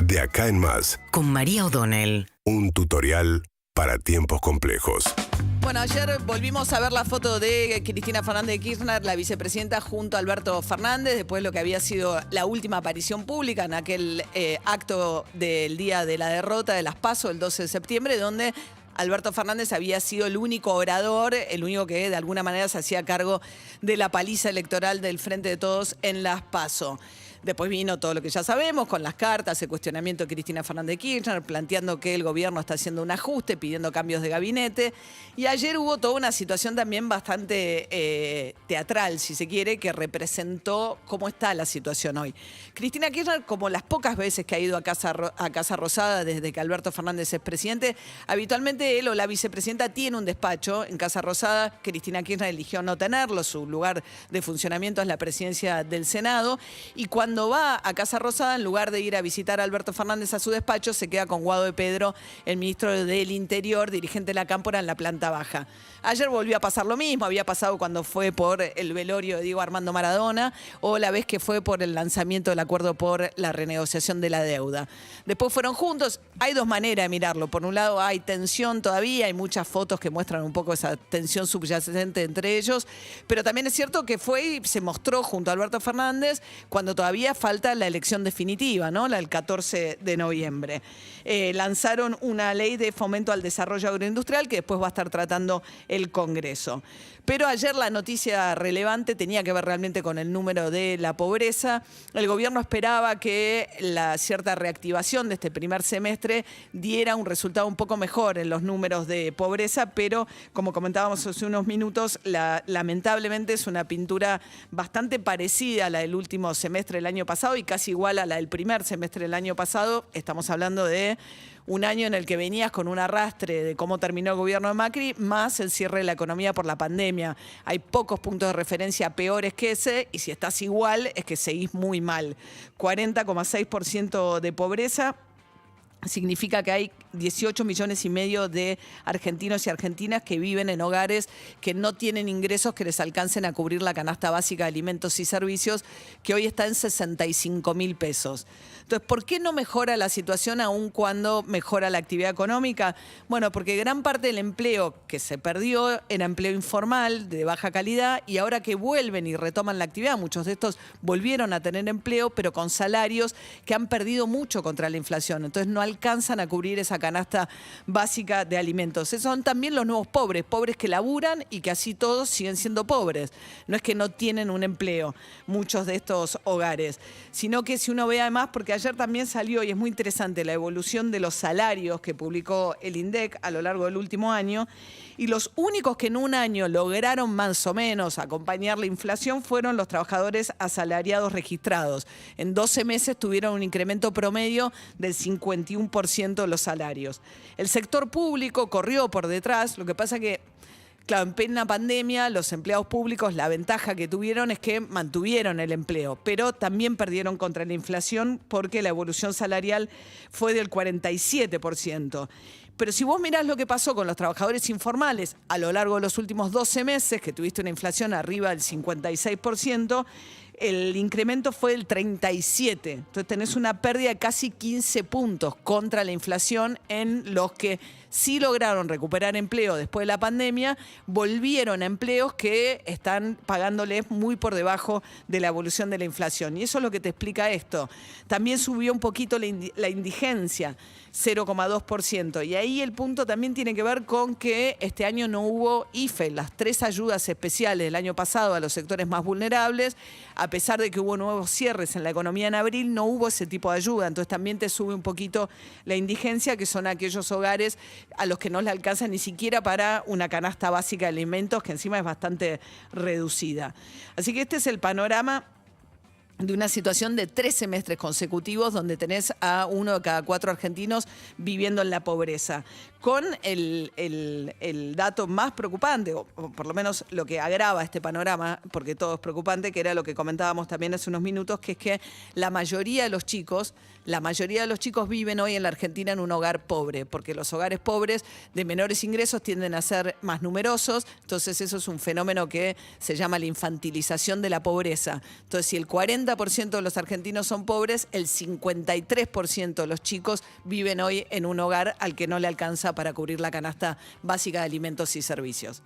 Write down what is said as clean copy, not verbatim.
De acá en más, con María O'Donnell. un tutorial para tiempos complejos. Bueno, ayer volvimos a ver la foto de Cristina Fernández de Kirchner, la vicepresidenta, junto a Alberto Fernández, después de lo que había sido la última aparición pública en aquel acto del día de la derrota de las PASO, el 12 de septiembre, donde Alberto Fernández había sido el único orador, el único que de alguna manera se hacía cargo de la paliza electoral del Frente de Todos en las PASO. Después vino todo lo que ya sabemos, con las cartas, el cuestionamiento de Cristina Fernández de Kirchner, planteando que el gobierno está haciendo un ajuste, pidiendo cambios de gabinete. Y ayer hubo toda una situación también bastante teatral, si se quiere, que representó cómo está la situación hoy. Cristina Kirchner, como las pocas veces que ha ido a Casa Rosada desde que Alberto Fernández es presidente, habitualmente él o la vicepresidenta tiene un despacho en Casa Rosada. Cristina Kirchner eligió no tenerlo, su lugar de funcionamiento es la presidencia del Senado. Y cuando va a Casa Rosada, en lugar de ir a visitar a Alberto Fernández a su despacho, se queda con Guado de Pedro, el ministro del Interior, dirigente de la Cámpora, en la planta baja. Ayer volvió a pasar lo mismo, había pasado cuando fue por el velorio de Diego Armando Maradona o la vez que fue por el lanzamiento del acuerdo por la renegociación de la deuda. Después fueron juntos. Hay dos maneras de mirarlo. Por un lado hay tensión todavía, hay muchas fotos que muestran un poco esa tensión subyacente entre ellos, pero también es cierto que fue y se mostró junto a Alberto Fernández cuando todavía falta la elección definitiva, ¿no? La del 14 de noviembre. Lanzaron una ley de fomento al desarrollo agroindustrial que después va a estar tratando el Congreso. Pero ayer la noticia relevante tenía que ver realmente con el número de la pobreza. El gobierno esperaba que la cierta reactivación de este primer semestre diera un resultado un poco mejor en los números de pobreza, pero como comentábamos hace unos minutos, lamentablemente es una pintura bastante parecida a la del último semestre del año pasado y casi igual a la del primer semestre del año pasado. Estamos hablando de un año en el que venías con un arrastre de cómo terminó el gobierno de Macri, más el cierre de la economía por la pandemia. Hay pocos puntos de referencia peores que ese, y si estás igual es que seguís muy mal. 40,6% de pobreza. Significa que hay 18 millones y medio de argentinos y argentinas que viven en hogares que no tienen ingresos que les alcancen a cubrir la canasta básica de alimentos y servicios, que hoy está en 65.000 pesos. Entonces, ¿por qué no mejora la situación aún cuando mejora la actividad económica? Bueno, porque gran parte del empleo que se perdió era empleo informal, de baja calidad, y ahora que vuelven y retoman la actividad, muchos de estos volvieron a tener empleo, pero con salarios que han perdido mucho contra la inflación. Entonces, no alcanzan a cubrir esa canasta básica de alimentos. Esos son también los nuevos pobres, pobres que laburan y que así todos siguen siendo pobres. No es que no tienen un empleo muchos de estos hogares, sino que si uno ve además, porque ayer también salió, y es muy interesante, la evolución de los salarios que publicó el INDEC a lo largo del último año, y los únicos que en un año lograron más o menos acompañar la inflación fueron los trabajadores asalariados registrados. En 12 meses tuvieron un incremento promedio del 51% de los salarios. El sector público corrió por detrás, lo que pasa que, claro, en plena pandemia, los empleados públicos, la ventaja que tuvieron es que mantuvieron el empleo, pero también perdieron contra la inflación porque la evolución salarial fue del 47%. Pero si vos mirás lo que pasó con los trabajadores informales a lo largo de los últimos 12 meses, que tuviste una inflación arriba del 56%, el incremento fue del 37%. Entonces tenés una pérdida de casi 15 puntos contra la inflación en los que sí lograron recuperar empleo después de la pandemia, volvieron a empleos que están pagándoles muy por debajo de la evolución de la inflación. Y eso es lo que te explica esto. También subió un poquito la indigencia, 0,2%. Y ahí el punto también tiene que ver con que este año no hubo IFE, las 3 ayudas especiales del año pasado a los sectores más vulnerables. A pesar de que hubo nuevos cierres en la economía en abril, no hubo ese tipo de ayuda. Entonces también te sube un poquito la indigencia, que son aquellos hogares a los que no le alcanza ni siquiera para una canasta básica de alimentos, que encima es bastante reducida. Así que este es el panorama de una situación de 3 semestres consecutivos donde tenés a 1 de cada 4 argentinos viviendo en la pobreza. Con el dato más preocupante, o por lo menos lo que agrava este panorama, porque todo es preocupante, que era lo que comentábamos también hace unos minutos, que es que la mayoría de los chicos viven hoy en la Argentina en un hogar pobre, porque los hogares pobres de menores ingresos tienden a ser más numerosos. Entonces eso es un fenómeno que se llama la infantilización de la pobreza. Entonces si el 40 60% de los argentinos son pobres, el 53% de los chicos viven hoy en un hogar al que no le alcanza para cubrir la canasta básica de alimentos y servicios.